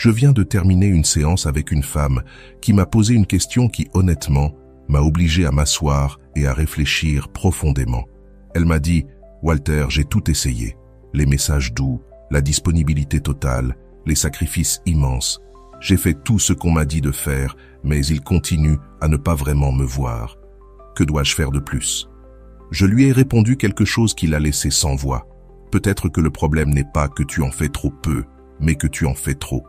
Je viens de terminer une séance avec une femme qui m'a posé une question qui, honnêtement, m'a obligé à m'asseoir et à réfléchir profondément. Elle m'a dit « Walter, j'ai tout essayé. Les messages doux, la disponibilité totale, les sacrifices immenses. J'ai fait tout ce qu'on m'a dit de faire, mais il continue à ne pas vraiment me voir. Que dois-je faire de plus ?» Je lui ai répondu quelque chose qui l'a laissé sans voix. Peut-être que le problème n'est pas que tu en fais trop peu, mais que tu en fais trop.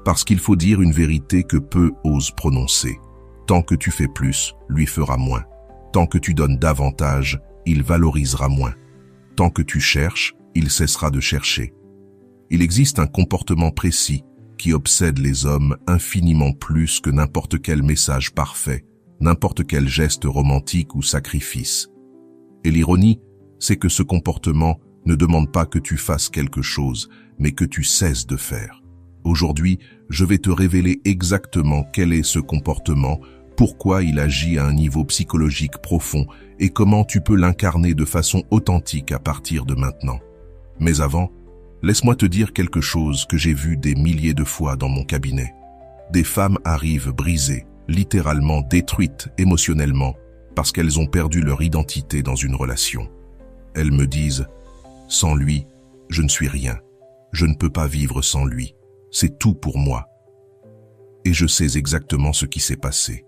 Parce qu'il faut dire une vérité que peu osent prononcer. Tant que tu fais plus, lui fera moins. Tant que tu donnes davantage, il valorisera moins. Tant que tu cherches, il cessera de chercher. Il existe un comportement précis qui obsède les hommes infiniment plus que n'importe quel message parfait, n'importe quel geste romantique ou sacrifice. Et l'ironie, c'est que ce comportement ne demande pas que tu fasses quelque chose, mais que tu cesses de faire. Aujourd'hui, je vais te révéler exactement quel est ce comportement, pourquoi il agit à un niveau psychologique profond et comment tu peux l'incarner de façon authentique à partir de maintenant. Mais avant, laisse-moi te dire quelque chose que j'ai vu des milliers de fois dans mon cabinet. Des femmes arrivent brisées, littéralement détruites émotionnellement, parce qu'elles ont perdu leur identité dans une relation. Elles me disent « Sans lui, je ne suis rien. Je ne peux pas vivre sans lui. C'est tout pour moi. » Et je sais exactement ce qui s'est passé.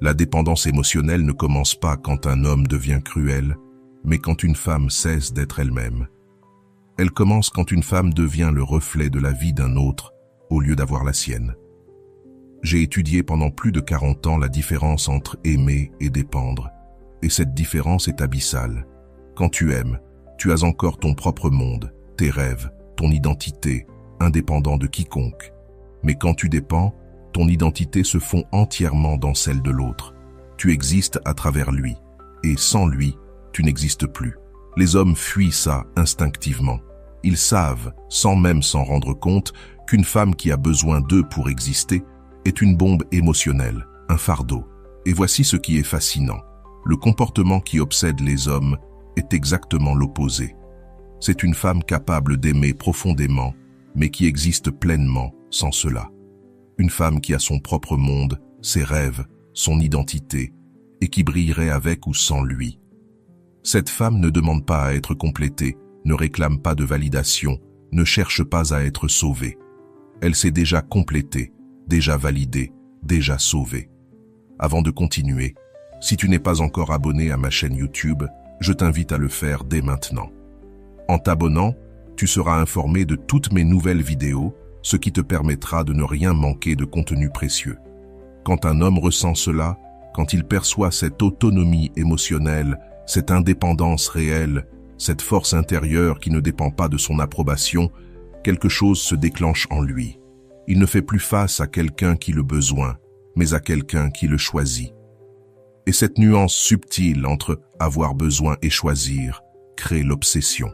La dépendance émotionnelle ne commence pas quand un homme devient cruel, mais quand une femme cesse d'être elle-même. Elle commence quand une femme devient le reflet de la vie d'un autre au lieu d'avoir la sienne. J'ai étudié pendant plus de 40 ans la différence entre aimer et dépendre, et cette différence est abyssale. Quand tu aimes, tu as encore ton propre monde, tes rêves, ton identité, indépendant de quiconque. Mais quand tu dépends, ton identité se fond entièrement dans celle de l'autre. Tu existes à travers lui, et sans lui, tu n'existes plus. Les hommes fuient ça instinctivement. Ils savent, sans même s'en rendre compte, qu'une femme qui a besoin d'eux pour exister est une bombe émotionnelle, un fardeau. Et voici ce qui est fascinant. Le comportement qui obsède les hommes est exactement l'opposé. C'est une femme capable d'aimer profondément, mais qui existe pleinement sans cela. Une femme qui a son propre monde, ses rêves, son identité, et qui brillerait avec ou sans lui. Cette femme ne demande pas à être complétée, ne réclame pas de validation, ne cherche pas à être sauvée. Elle s'est déjà complétée, déjà validée, déjà sauvée. Avant de continuer, si tu n'es pas encore abonné à ma chaîne YouTube, je t'invite à le faire dès maintenant. En t'abonnant, tu seras informé de toutes mes nouvelles vidéos, ce qui te permettra de ne rien manquer de contenu précieux. Quand un homme ressent cela, quand il perçoit cette autonomie émotionnelle, cette indépendance réelle, cette force intérieure qui ne dépend pas de son approbation, quelque chose se déclenche en lui. Il ne fait plus face à quelqu'un qui le besoin, mais à quelqu'un qui le choisit. Et cette nuance subtile entre avoir besoin et choisir crée l'obsession.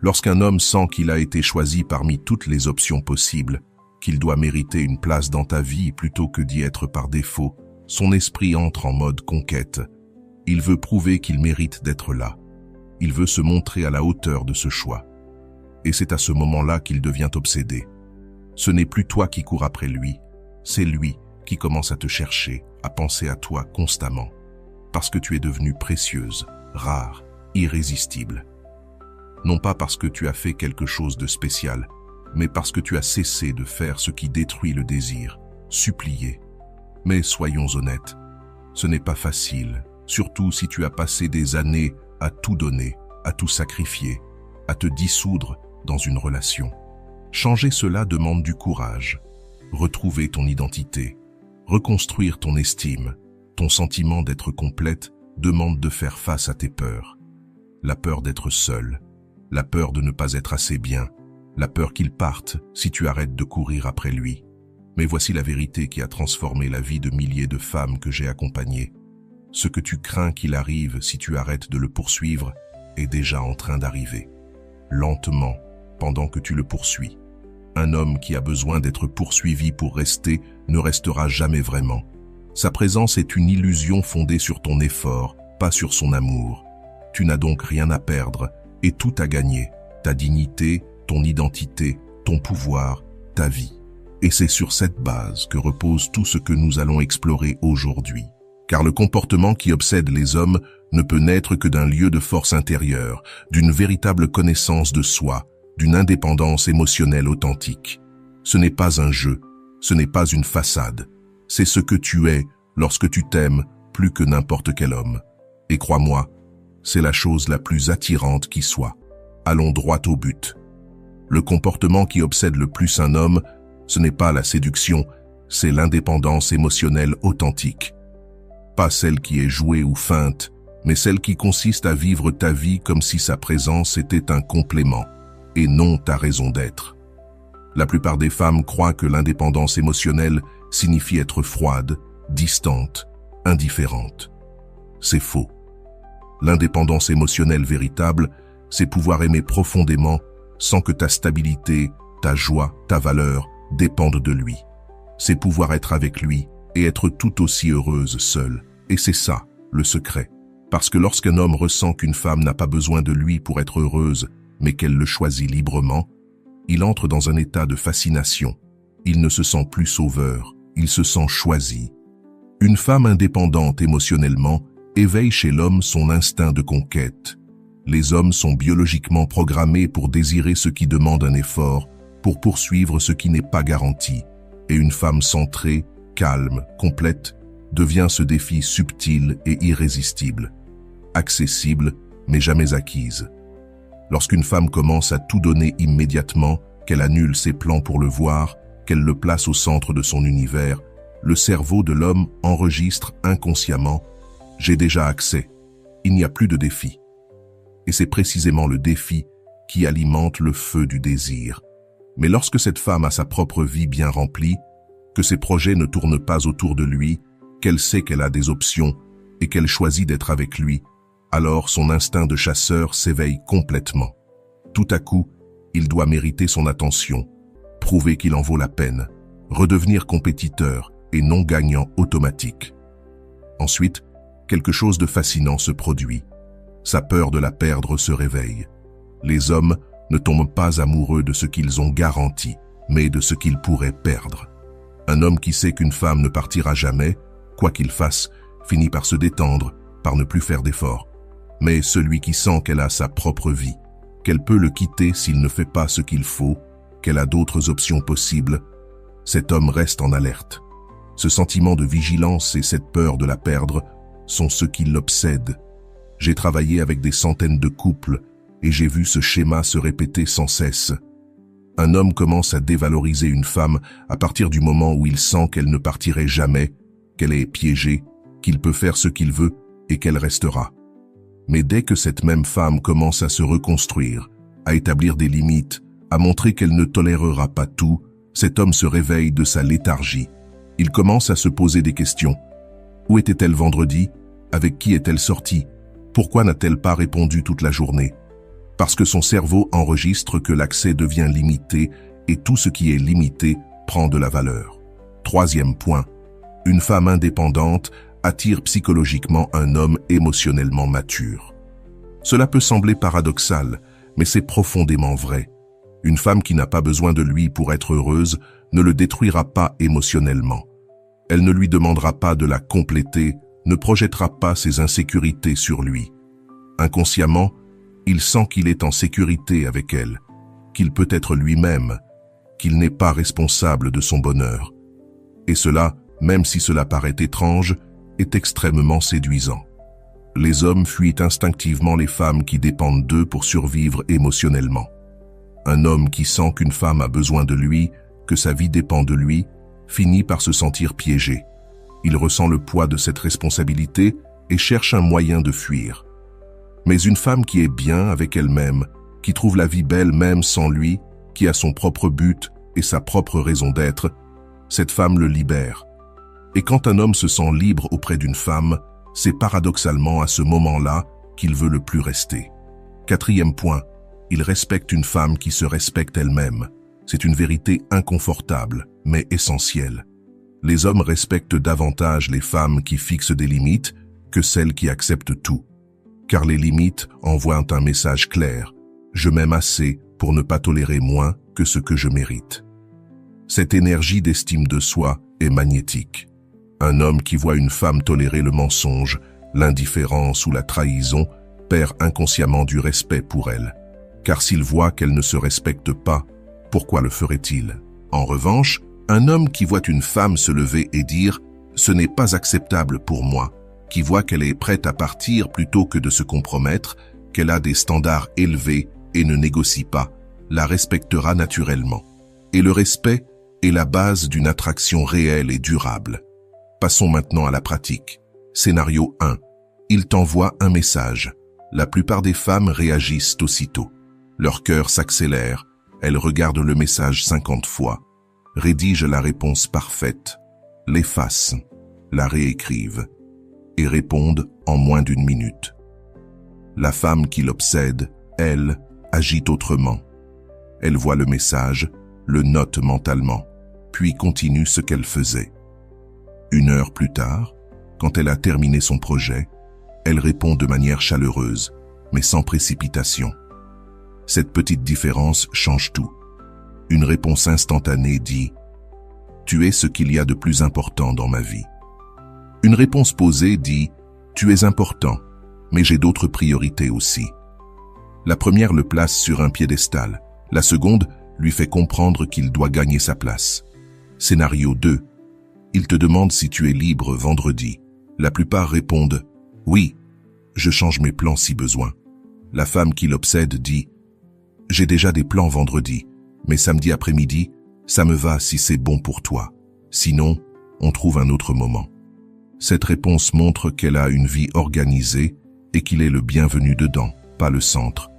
Lorsqu'un homme sent qu'il a été choisi parmi toutes les options possibles, qu'il doit mériter une place dans ta vie plutôt que d'y être par défaut, son esprit entre en mode conquête. Il veut prouver qu'il mérite d'être là. Il veut se montrer à la hauteur de ce choix. Et c'est à ce moment-là qu'il devient obsédé. Ce n'est plus toi qui cours après lui, c'est lui qui commence à te chercher, à penser à toi constamment. Parce que tu es devenue précieuse, rare, irrésistible. Non pas parce que tu as fait quelque chose de spécial, mais parce que tu as cessé de faire ce qui détruit le désir, supplier. Mais soyons honnêtes, ce n'est pas facile, surtout si tu as passé des années à tout donner, à tout sacrifier, à te dissoudre dans une relation. Changer cela demande du courage, retrouver ton identité, reconstruire ton estime, ton sentiment d'être complète demande de faire face à tes peurs. La peur d'être seule, la peur de ne pas être assez bien, la peur qu'il parte si tu arrêtes de courir après lui. Mais voici la vérité qui a transformé la vie de milliers de femmes que j'ai accompagnées. Ce que tu crains qu'il arrive si tu arrêtes de le poursuivre est déjà en train d'arriver. Lentement, pendant que tu le poursuis. Un homme qui a besoin d'être poursuivi pour rester ne restera jamais vraiment. Sa présence est une illusion fondée sur ton effort, pas sur son amour. Tu n'as donc rien à perdre et tout à gagner. Ta dignité, ton identité, ton pouvoir, ta vie. Et c'est sur cette base que repose tout ce que nous allons explorer aujourd'hui. Car le comportement qui obsède les hommes ne peut naître que d'un lieu de force intérieure, d'une véritable connaissance de soi, d'une indépendance émotionnelle authentique. Ce n'est pas un jeu, ce n'est pas une façade. C'est ce que tu es lorsque tu t'aimes plus que n'importe quel homme. Et crois-moi, c'est la chose la plus attirante qui soit. Allons droit au but. Le comportement qui obsède le plus un homme, ce n'est pas la séduction, c'est l'indépendance émotionnelle authentique. Pas celle qui est jouée ou feinte, mais celle qui consiste à vivre ta vie comme si sa présence était un complément, et non ta raison d'être. La plupart des femmes croient que l'indépendance émotionnelle signifie être froide, distante, indifférente. C'est faux. L'indépendance émotionnelle véritable, c'est pouvoir aimer profondément sans que ta stabilité, ta joie, ta valeur dépendent de lui. C'est pouvoir être avec lui et être tout aussi heureuse seule. Et c'est ça, le secret. Parce que lorsqu'un homme ressent qu'une femme n'a pas besoin de lui pour être heureuse, mais qu'elle le choisit librement, il entre dans un état de fascination. Il ne se sent plus sauveur, il se sent choisi. Une femme indépendante émotionnellement éveille chez l'homme son instinct de conquête. Les hommes sont biologiquement programmés pour désirer ce qui demande un effort, pour poursuivre ce qui n'est pas garanti. Et une femme centrée, calme, complète, devient ce défi subtil et irrésistible. Accessible, mais jamais acquise. Lorsqu'une femme commence à tout donner immédiatement, qu'elle annule ses plans pour le voir, qu'elle le place au centre de son univers, le cerveau de l'homme enregistre inconsciemment « J'ai déjà accès, il n'y a plus de défi ». Et c'est précisément le défi qui alimente le feu du désir. Mais lorsque cette femme a sa propre vie bien remplie, que ses projets ne tournent pas autour de lui, qu'elle sait qu'elle a des options et qu'elle choisit d'être avec lui, alors son instinct de chasseur s'éveille complètement. Tout à coup, il doit mériter son attention, prouver qu'il en vaut la peine, redevenir compétiteur et non gagnant automatique. Ensuite, quelque chose de fascinant se produit. Sa peur de la perdre se réveille. Les hommes ne tombent pas amoureux de ce qu'ils ont garanti, mais de ce qu'ils pourraient perdre. Un homme qui sait qu'une femme ne partira jamais, quoi qu'il fasse, finit par se détendre, par ne plus faire d'efforts. Mais celui qui sent qu'elle a sa propre vie, qu'elle peut le quitter s'il ne fait pas ce qu'il faut, qu'elle a d'autres options possibles, cet homme reste en alerte. Ce sentiment de vigilance et cette peur de la perdre sont ceux qui l'obsèdent. J'ai travaillé avec des centaines de couples et j'ai vu ce schéma se répéter sans cesse. Un homme commence à dévaloriser une femme à partir du moment où il sent qu'elle ne partirait jamais, qu'elle est piégée, qu'il peut faire ce qu'il veut et qu'elle restera. Mais dès que cette même femme commence à se reconstruire, à établir des limites, à montrer qu'elle ne tolérera pas tout, cet homme se réveille de sa léthargie. Il commence à se poser des questions. Où était-elle vendredi? Avec qui est-elle sortie? Pourquoi n'a-t-elle pas répondu toute la journée? Parce que son cerveau enregistre que l'accès devient limité et tout ce qui est limité prend de la valeur. Troisième point, une femme indépendante attire psychologiquement un homme émotionnellement mature. Cela peut sembler paradoxal, mais c'est profondément vrai. Une femme qui n'a pas besoin de lui pour être heureuse ne le détruira pas émotionnellement. Elle ne lui demandera pas de la compléter, ne projettera pas ses insécurités sur lui. Inconsciemment, il sent qu'il est en sécurité avec elle, qu'il peut être lui-même, qu'il n'est pas responsable de son bonheur. Et cela, même si cela paraît étrange, est extrêmement séduisant. Les hommes fuient instinctivement les femmes qui dépendent d'eux pour survivre émotionnellement. Un homme qui sent qu'une femme a besoin de lui, que sa vie dépend de lui, finit par se sentir piégé. Il ressent le poids de cette responsabilité et cherche un moyen de fuir. Mais une femme qui est bien avec elle-même, qui trouve la vie belle même sans lui, qui a son propre but et sa propre raison d'être, cette femme le libère. Et quand un homme se sent libre auprès d'une femme, c'est paradoxalement à ce moment-là qu'il veut le plus rester. Quatrième point, il respecte une femme qui se respecte elle-même. C'est une vérité inconfortable, mais essentielle. Les hommes respectent davantage les femmes qui fixent des limites que celles qui acceptent tout. Car les limites envoient un message clair. Je m'aime assez pour ne pas tolérer moins que ce que je mérite. Cette énergie d'estime de soi est magnétique. Un homme qui voit une femme tolérer le mensonge, l'indifférence ou la trahison perd inconsciemment du respect pour elle. Car s'il voit qu'elle ne se respecte pas, pourquoi le ferait-il? En revanche, un homme qui voit une femme se lever et dire « ce n'est pas acceptable pour moi », qui voit qu'elle est prête à partir plutôt que de se compromettre, qu'elle a des standards élevés et ne négocie pas, la respectera naturellement. Et le respect est la base d'une attraction réelle et durable. Passons maintenant à la pratique. Scénario 1. Il t'envoie un message. La plupart des femmes réagissent aussitôt. Leur cœur s'accélère, elles regardent le message 50 fois, rédigent la réponse parfaite, l'effacent, la réécrivent et répondent en moins d'une minute. La femme qui l'obsède, elle, agit autrement. Elle voit le message, le note mentalement, puis continue ce qu'elle faisait. 1 heure plus tard, quand elle a terminé son projet, elle répond de manière chaleureuse, mais sans précipitation. Cette petite différence change tout. Une réponse instantanée dit « Tu es ce qu'il y a de plus important dans ma vie ». Une réponse posée dit « Tu es important, mais j'ai d'autres priorités aussi ». La première le place sur un piédestal. La seconde lui fait comprendre qu'il doit gagner sa place. Scénario 2. Il te demande si tu es libre vendredi. La plupart répondent « Oui, je change mes plans si besoin ». La femme qui l'obsède dit « J'ai déjà des plans vendredi, mais samedi après-midi, ça me va si c'est bon pour toi. Sinon, on trouve un autre moment ». Cette réponse montre qu'elle a une vie organisée et qu'il est le bienvenu dedans, pas le centre.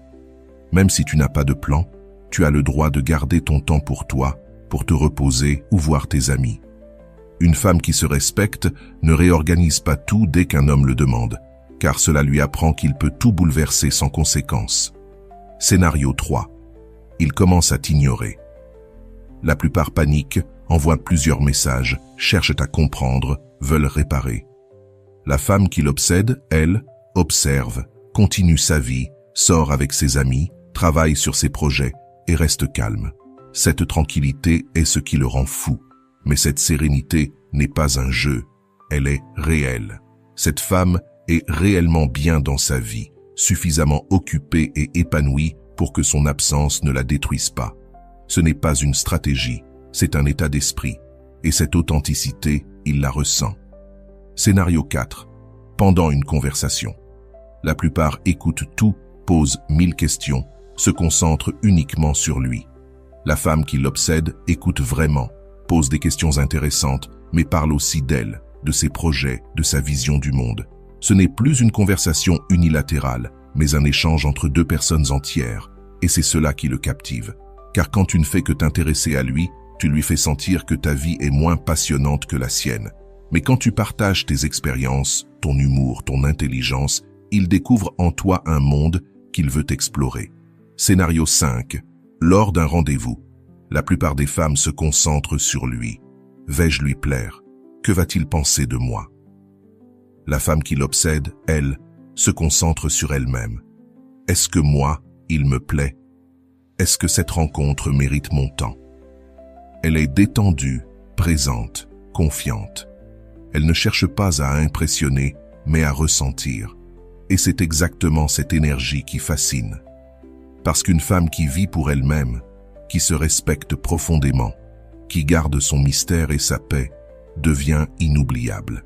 Même si tu n'as pas de plan, tu as le droit de garder ton temps pour toi, pour te reposer ou voir tes amis. Une femme qui se respecte ne réorganise pas tout dès qu'un homme le demande, car cela lui apprend qu'il peut tout bouleverser sans conséquence. Scénario 3. Il commence à t'ignorer. La plupart paniquent, envoient plusieurs messages, cherchent à comprendre, veulent réparer. La femme qui l'obsède, elle, observe, continue sa vie, sort avec ses amis, travaille sur ses projets et reste calme. Cette tranquillité est ce qui le rend fou. Mais cette sérénité n'est pas un jeu, elle est réelle. Cette femme est réellement bien dans sa vie, suffisamment occupée et épanouie pour que son absence ne la détruise pas. Ce n'est pas une stratégie, c'est un état d'esprit. Et cette authenticité, il la ressent. Scénario 4. Pendant une conversation. La plupart écoutent tout, posent 1000 questions, se concentrent uniquement sur lui. La femme qui l'obsède écoute vraiment, pose des questions intéressantes, mais parle aussi d'elle, de ses projets, de sa vision du monde. Ce n'est plus une conversation unilatérale, mais un échange entre deux personnes entières, et c'est cela qui le captive. Car quand tu ne fais que t'intéresser à lui, tu lui fais sentir que ta vie est moins passionnante que la sienne. Mais quand tu partages tes expériences, ton humour, ton intelligence, il découvre en toi un monde qu'il veut explorer. Scénario 5. Lors d'un rendez-vous, la plupart des femmes se concentrent sur lui. Vais-je lui plaire? Que va-t-il penser de moi? La femme qui l'obsède, elle, se concentre sur elle-même. Est-ce que moi, il me plaît? Est-ce que cette rencontre mérite mon temps? Elle est détendue, présente, confiante. Elle ne cherche pas à impressionner, mais à ressentir. Et c'est exactement cette énergie qui fascine. Parce qu'une femme qui vit pour elle-même, qui se respecte profondément, qui garde son mystère et sa paix, devient inoubliable.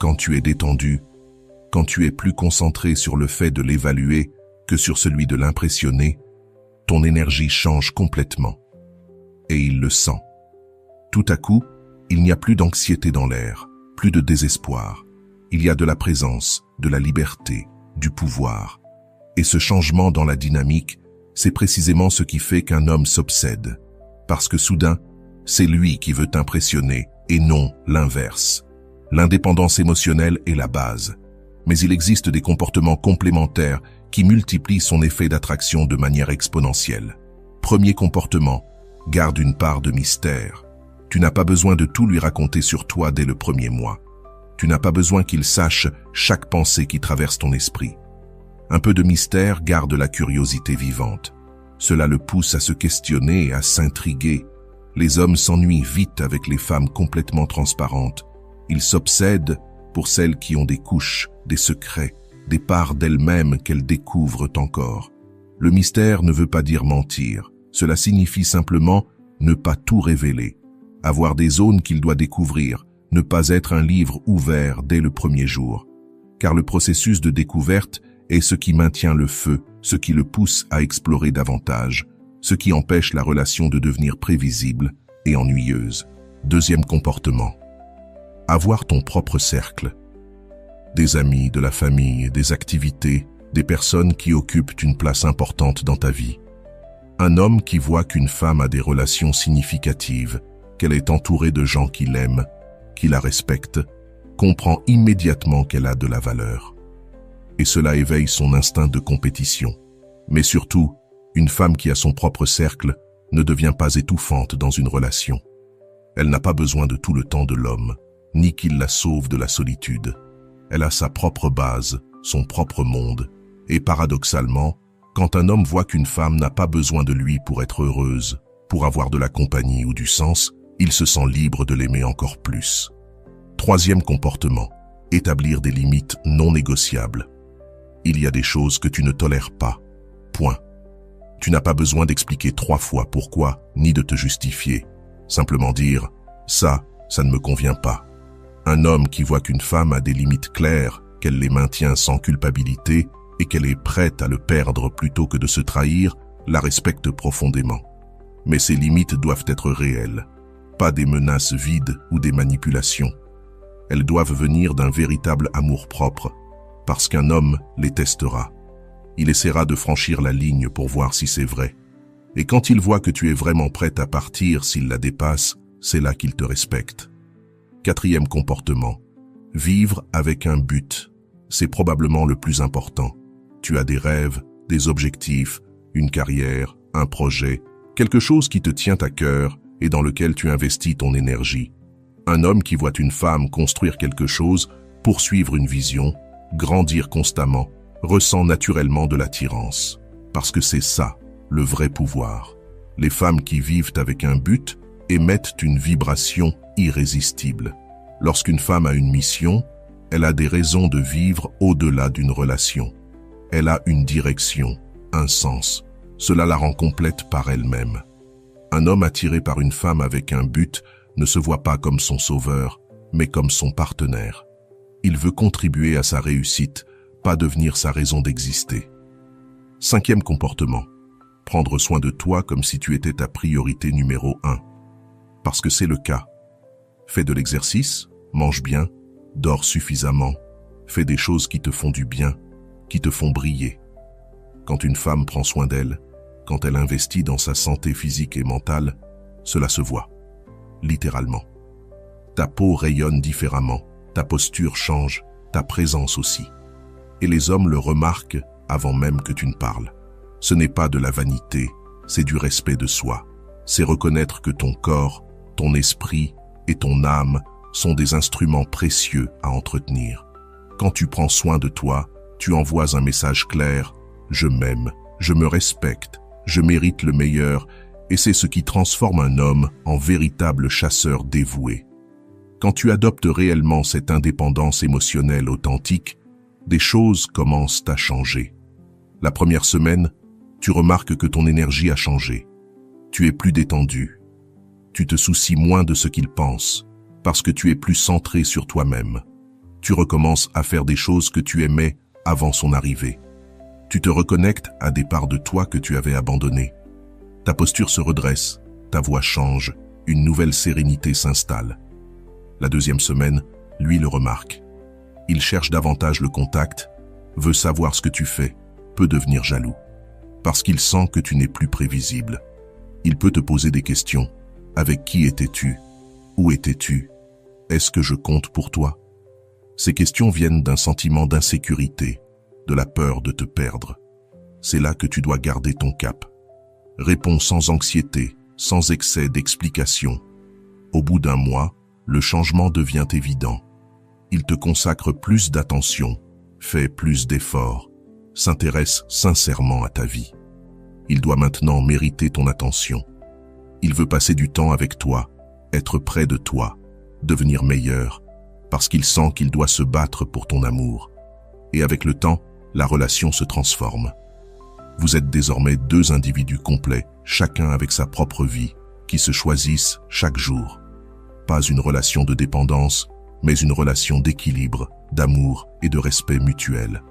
Quand tu es détendu, quand tu es plus concentré sur le fait de l'évaluer que sur celui de l'impressionner, ton énergie change complètement. Et il le sent. Tout à coup, il n'y a plus d'anxiété dans l'air, plus de désespoir. Il y a de la présence, de la liberté, du pouvoir. Et ce changement dans la dynamique, c'est précisément ce qui fait qu'un homme s'obsède. Parce que soudain, c'est lui qui veut t'impressionner et non l'inverse. L'indépendance émotionnelle est la base. Mais il existe des comportements complémentaires qui multiplient son effet d'attraction de manière exponentielle. Premier comportement, garde une part de mystère. Tu n'as pas besoin de tout lui raconter sur toi dès le premier mois. Tu n'as pas besoin qu'il sache chaque pensée qui traverse ton esprit. Un peu de mystère garde la curiosité vivante. Cela le pousse à se questionner et à s'intriguer. Les hommes s'ennuient vite avec les femmes complètement transparentes. Ils s'obsèdent pour celles qui ont des couches, des secrets, des parts d'elles-mêmes qu'elles découvrent encore. Le mystère ne veut pas dire mentir. Cela signifie simplement ne pas tout révéler, avoir des zones qu'il doit découvrir, ne pas être un livre ouvert dès le premier jour. Car le processus de découverte est ce qui maintient le feu, ce qui le pousse à explorer davantage, ce qui empêche la relation de devenir prévisible et ennuyeuse. Deuxième comportement. Avoir ton propre cercle. Des amis, de la famille, des activités, des personnes qui occupent une place importante dans ta vie. Un homme qui voit qu'une femme a des relations significatives, qu'elle est entourée de gens qui l'aiment, qui la respectent, comprend immédiatement qu'elle a de la valeur. Et cela éveille son instinct de compétition. Mais surtout, une femme qui a son propre cercle ne devient pas étouffante dans une relation. Elle n'a pas besoin de tout le temps de l'homme, ni qu'il la sauve de la solitude. Elle a sa propre base, son propre monde, et paradoxalement, quand un homme voit qu'une femme n'a pas besoin de lui pour être heureuse, pour avoir de la compagnie ou du sens, il se sent libre de l'aimer encore plus. Troisième comportement, établir des limites non négociables. Il y a des choses que tu ne tolères pas. Point. Tu n'as pas besoin d'expliquer 3 fois pourquoi, ni de te justifier. Simplement dire « ça ne me convient pas ». Un homme qui voit qu'une femme a des limites claires, qu'elle les maintient sans culpabilité et qu'elle est prête à le perdre plutôt que de se trahir, la respecte profondément. Mais ces limites doivent être réelles, pas des menaces vides ou des manipulations. Elles doivent venir d'un véritable amour-propre, parce qu'un homme les testera. Il essaiera de franchir la ligne pour voir si c'est vrai. Et quand il voit que tu es vraiment prête à partir s'il la dépasse, c'est là qu'il te respecte. Quatrième comportement, vivre avec un but. C'est probablement le plus important. Tu as des rêves, des objectifs, une carrière, un projet, quelque chose qui te tient à cœur et dans lequel tu investis ton énergie. Un homme qui voit une femme construire quelque chose, poursuivre une vision, grandir constamment, ressent naturellement de l'attirance. Parce que c'est ça, le vrai pouvoir. Les femmes qui vivent avec un but émettent une vibration irrésistible. Lorsqu'une femme a une mission, elle a des raisons de vivre au-delà d'une relation. Elle a une direction, un sens. Cela la rend complète par elle-même. Un homme attiré par une femme avec un but ne se voit pas comme son sauveur, mais comme son partenaire. Il veut contribuer à sa réussite, pas devenir sa raison d'exister. Cinquième comportement. Prendre soin de toi comme si tu étais ta priorité numéro 1. Parce que c'est le cas. Fais de l'exercice, mange bien, dors suffisamment, fais des choses qui te font du bien, qui te font briller. Quand une femme prend soin d'elle, quand elle investit dans sa santé physique et mentale, cela se voit, littéralement. Ta peau rayonne différemment, ta posture change, ta présence aussi. Et les hommes le remarquent avant même que tu ne parles. Ce n'est pas de la vanité, c'est du respect de soi. C'est reconnaître que ton corps, ton esprit et ton âme sont des instruments précieux à entretenir. Quand tu prends soin de toi, tu envoies un message clair « Je m'aime, je me respecte, je mérite le meilleur » et c'est ce qui transforme un homme en véritable chasseur dévoué. Quand tu adoptes réellement cette indépendance émotionnelle authentique, des choses commencent à changer. La première semaine, tu remarques que ton énergie a changé. Tu es plus détendu. Tu te soucies moins de ce qu'il pense, parce que tu es plus centré sur toi-même. Tu recommences à faire des choses que tu aimais avant son arrivée. Tu te reconnectes à des parts de toi que tu avais abandonnées. Ta posture se redresse, ta voix change, une nouvelle sérénité s'installe. La deuxième semaine, lui le remarque. Il cherche davantage le contact, veut savoir ce que tu fais, peut devenir jaloux. Parce qu'il sent que tu n'es plus prévisible. Il peut te poser des questions. Avec qui étais-tu? Où étais-tu? Est-ce que je compte pour toi? Ces questions viennent d'un sentiment d'insécurité, de la peur de te perdre. C'est là que tu dois garder ton cap. Réponds sans anxiété, sans excès d'explication. Au bout d'un mois, le changement devient évident. Il te consacre plus d'attention, fait plus d'efforts, s'intéresse sincèrement à ta vie. Il doit maintenant mériter ton attention. Il veut passer du temps avec toi, être près de toi, devenir meilleur, parce qu'il sent qu'il doit se battre pour ton amour. Et avec le temps, la relation se transforme. Vous êtes désormais deux individus complets, chacun avec sa propre vie, qui se choisissent chaque jour. Pas une relation de dépendance, mais une relation d'équilibre, d'amour et de respect mutuel.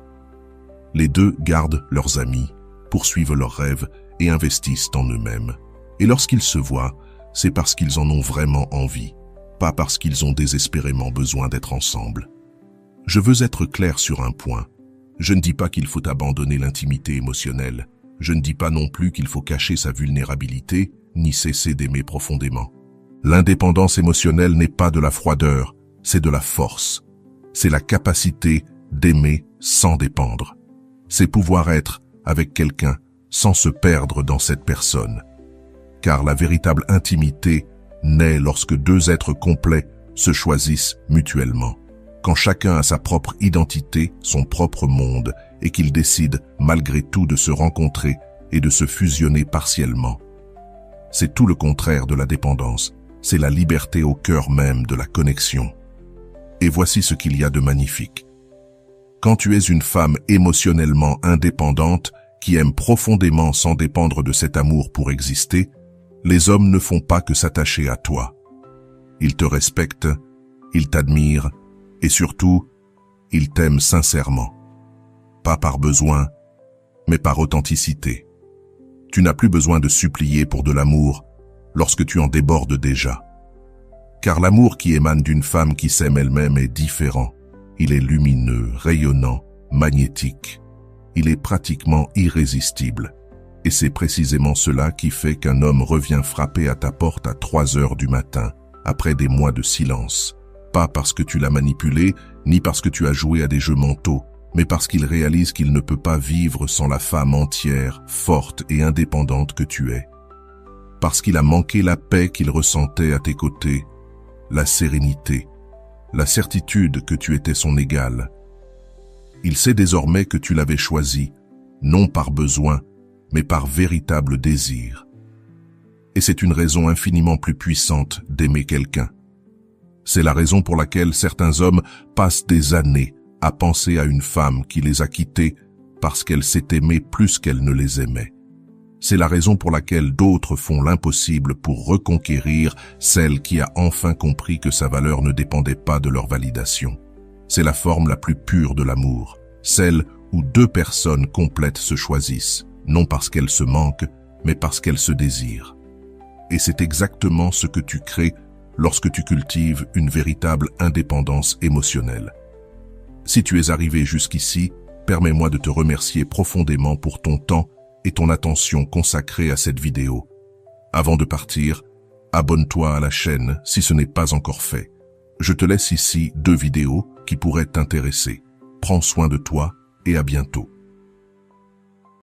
Les deux gardent leurs amis, poursuivent leurs rêves et investissent en eux-mêmes. Et lorsqu'ils se voient, c'est parce qu'ils en ont vraiment envie, pas parce qu'ils ont désespérément besoin d'être ensemble. Je veux être clair sur un point. Je ne dis pas qu'il faut abandonner l'intimité émotionnelle. Je ne dis pas non plus qu'il faut cacher sa vulnérabilité, ni cesser d'aimer profondément. L'indépendance émotionnelle n'est pas de la froideur, c'est de la force. C'est la capacité d'aimer sans dépendre. C'est pouvoir être avec quelqu'un sans se perdre dans cette personne. Car la véritable intimité naît lorsque deux êtres complets se choisissent mutuellement. Quand chacun a sa propre identité, son propre monde, et qu'ils décident malgré tout de se rencontrer et de se fusionner partiellement. C'est tout le contraire de la dépendance, c'est la liberté au cœur même de la connexion. Et voici ce qu'il y a de magnifique. Quand tu es une femme émotionnellement indépendante, qui aime profondément sans dépendre de cet amour pour exister, les hommes ne font pas que s'attacher à toi. Ils te respectent, ils t'admirent, et surtout, ils t'aiment sincèrement. Pas par besoin, mais par authenticité. Tu n'as plus besoin de supplier pour de l'amour lorsque tu en débordes déjà. Car l'amour qui émane d'une femme qui s'aime elle-même est différent. Il est lumineux, rayonnant, magnétique. Il est pratiquement irrésistible. Et c'est précisément cela qui fait qu'un homme revient frapper à ta porte à 3 heures du matin, après des mois de silence. Pas parce que tu l'as manipulé, ni parce que tu as joué à des jeux mentaux, mais parce qu'il réalise qu'il ne peut pas vivre sans la femme entière, forte et indépendante que tu es. Parce qu'il a manqué la paix qu'il ressentait à tes côtés, la sérénité, la certitude que tu étais son égal. Il sait désormais que tu l'avais choisi, non par besoin, mais par véritable désir. Et c'est une raison infiniment plus puissante d'aimer quelqu'un. C'est la raison pour laquelle certains hommes passent des années à penser à une femme qui les a quittés parce qu'elle s'est aimée plus qu'elle ne les aimait. C'est la raison pour laquelle d'autres font l'impossible pour reconquérir celle qui a enfin compris que sa valeur ne dépendait pas de leur validation. C'est la forme la plus pure de l'amour, celle où deux personnes complètes se choisissent, non parce qu'elles se manquent, mais parce qu'elles se désirent. Et c'est exactement ce que tu crées lorsque tu cultives une véritable indépendance émotionnelle. Si tu es arrivé jusqu'ici, permets-moi de te remercier profondément pour ton temps et ton attention consacrée à cette vidéo. Avant de partir, abonne-toi à la chaîne si ce n'est pas encore fait. Je te laisse ici 2 vidéos qui pourraient t'intéresser. Prends soin de toi et à bientôt.